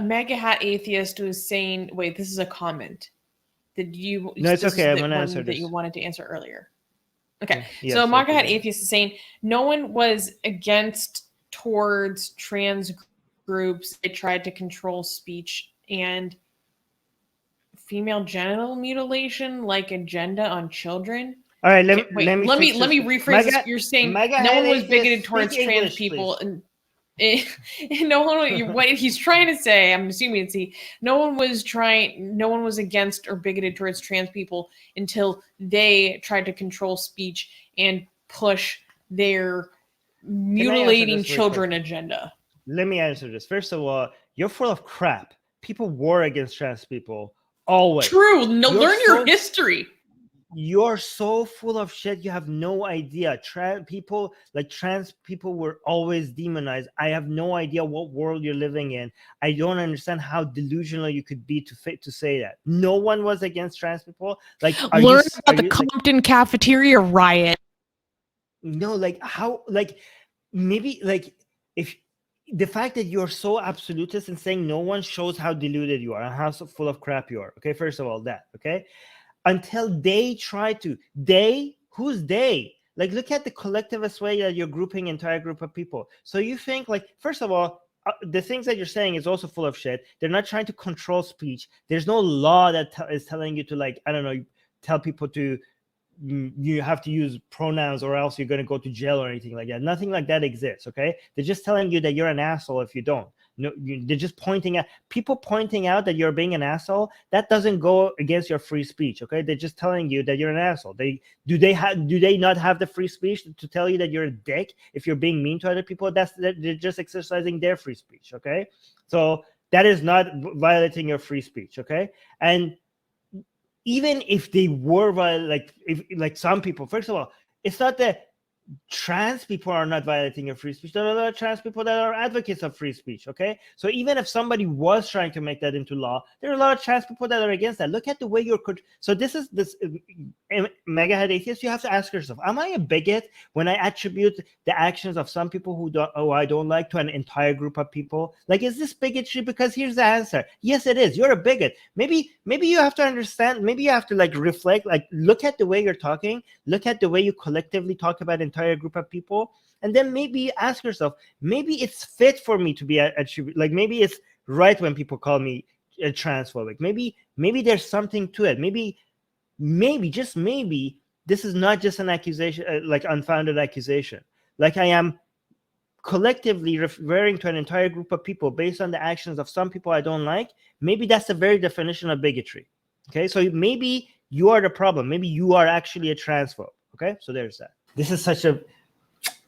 Mega Hat Atheist was saying, wait, this is a comment. Did you? No, it's okay. I'm the gonna one answer that this. you wanted to answer earlier. Okay, Yes, so I Mega Hat did. Atheist is saying no one was against towards trans groups. They tried to control speech and female genital mutilation, like agenda on children. All right, Okay, wait, let me rephrase this. You're saying no one was bigoted towards trans people, and no one. What he's trying to say, I'm assuming it's no one was against or bigoted towards trans people until they tried to control speech and push their mutilating children agenda. Let me answer this. First of all, you're full of crap. People war against trans people always. True. No, learn your history. You're so full of shit. You have no idea. Trans people were always demonized. I have no idea what world you're living in. I don't understand how delusional you could be to say that. No one was against trans people. Like, learn about the Compton cafeteria riot. No, like how, like maybe like if the fact that you're so absolutist and saying no one shows how deluded you are and how so full of crap you are. Okay, first of all, that okay. Until they try to, who's they? Like, look at the collectivist way that you're grouping entire group of people. So you think, like, first of all, the things that you're saying is also full of shit. They're not trying to control speech. There's no law that is telling you to, like, I don't know, tell people to, you have to use pronouns or else you're going to go to jail or anything like that. Nothing like that exists, okay? They're just telling you that you're an asshole if you don't. No, they're just pointing out that you're being an asshole. That doesn't go against your free speech, okay? They're just telling you that you're an asshole. Do they not have the free speech to tell you that you're a dick if you're being mean to other people? They're just exercising their free speech, okay? So that is not violating your free speech, okay? And even if they were like some people, first of all, it's not that trans people are not violating your free speech. There are a lot of trans people that are advocates of free speech, okay? So even if somebody was trying to make that into law, there are a lot of trans people that are against that. Look at the way you're... So this Mega Head Atheist, you have to ask yourself, am I a bigot when I attribute the actions of some people who I don't like to an entire group of people? Like, is this bigotry? Because here's the answer. Yes, it is. You're a bigot. Maybe you have to understand, maybe you have to like reflect, like look at the way you're talking, look at the way you collectively talk about entire group of people, and then maybe ask yourself, maybe it's fit for me to be like maybe it's right when people call me a transphobic. Maybe there's something to it. Maybe just maybe this is not just an accusation, like unfounded accusation. Like I am collectively referring to an entire group of people based on the actions of some people I don't like. Maybe that's the very definition of bigotry. Okay, so maybe you are the problem. Maybe you are actually a transphobe. Okay, so there's that. This is such a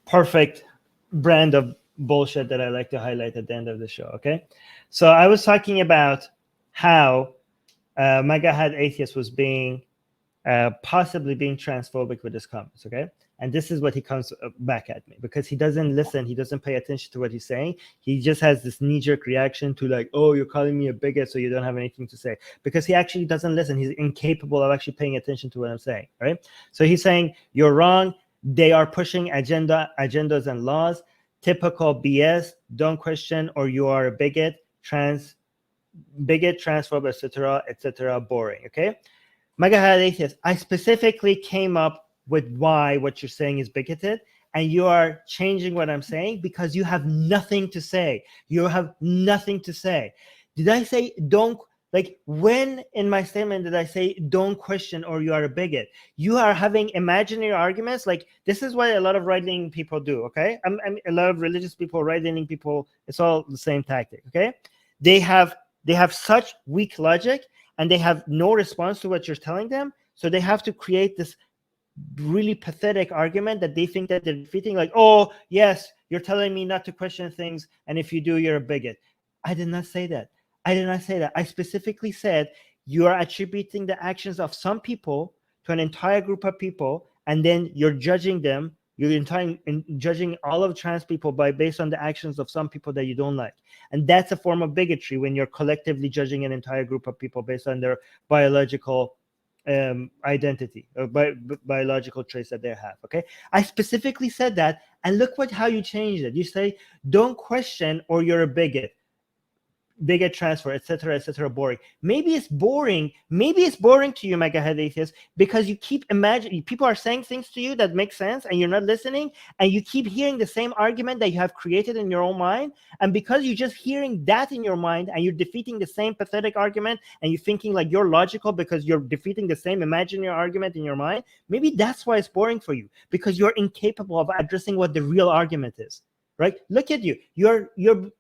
perfect brand of bullshit that I like to highlight at the end of the show, okay? So I was talking about how Mega Head Atheist was possibly being transphobic with his comments, okay? And this is what he comes back at me, because he doesn't listen, he doesn't pay attention to what he's saying. He just has this knee-jerk reaction to like, oh, you're calling me a bigot, so you don't have anything to say. Because he actually doesn't listen. He's incapable of actually paying attention to what I'm saying, right? So he's saying, you're wrong. They are pushing agendas and laws. Typical BS. Don't question, or you are a bigot, transphobe, etc. Boring, okay? Mega Head Atheist, I specifically came up with why what you're saying is bigoted, and you are changing what I'm saying because you have nothing to say. You have nothing to say. Did I say don't, like when in my statement did I say don't question or you are a bigot? You are having imaginary arguments. Like this is what a lot of right-leaning people do, okay? A lot of religious people, right-leaning people, it's all the same tactic, okay? They have such weak logic and they have no response to what you're telling them. So they have to create this really pathetic argument that they think that they're defeating, like, oh, yes, you're telling me not to question things, and if you do, you're a bigot. I did not say that. I did not say that. I specifically said you are attributing the actions of some people to an entire group of people, and then you're judging them. You're judging all of trans people based on the actions of some people that you don't like. And that's a form of bigotry when you're collectively judging an entire group of people based on their biological identity or biological traits that they have, okay? I specifically said that, and look how you changed it. You say, don't question or you're a bigot. they get transferred, etc., boring. Maybe it's boring. Maybe it's boring to you, mega head atheist, because you keep imagining people are saying things to you that make sense and you're not listening, and you keep hearing the same argument that you have created in your own mind. And because you're just hearing that in your mind and you're defeating the same pathetic argument, and you're thinking like you're logical because you're defeating the same imaginary argument in your mind, maybe that's why it's boring for you, because you're incapable of addressing what the real argument is. Right? Look at you.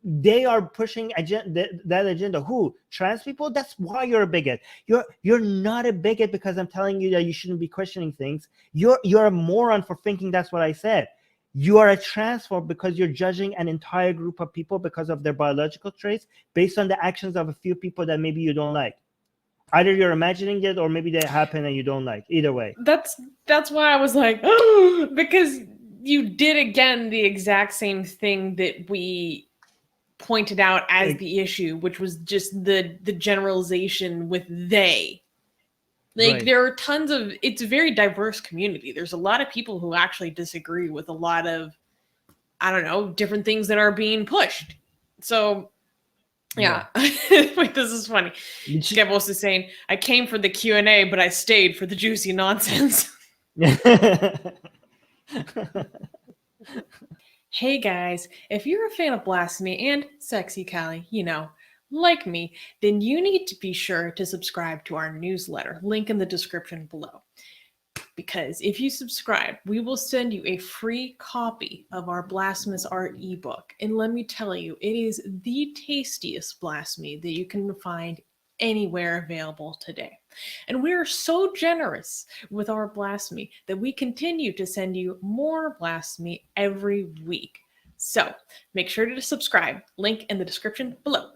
They are pushing that agenda. Who? Trans people? That's why you're a bigot. You're not a bigot because I'm telling you that you shouldn't be questioning things. You're a moron for thinking that's what I said. You are a transphobe because you're judging an entire group of people because of their biological traits based on the actions of a few people that maybe you don't like. Either you're imagining it or maybe they happen and you don't like. Either way. That's why I was like, oh, because you did again the exact same thing that we pointed out as the issue, which was just the generalization with they. Like, right. There are tons of, it's a very diverse community. There's a lot of people who actually disagree with a lot of, I don't know, different things that are being pushed. So, yeah. Wait, this is funny. Skevos is saying, I came for the Q&A, but I stayed for the juicy nonsense. Hey guys, if you're a fan of Blasphemy and Sexy Callie, you know, like me, then you need to be sure to subscribe to our newsletter, link in the description below. Because if you subscribe, we will send you a free copy of our Blasphemous Art ebook. And let me tell you, it is the tastiest blasphemy that you can find anywhere available today. And we are so generous with our blasphemy that we continue to send you more blasphemy every week. So make sure to subscribe, link in the description below.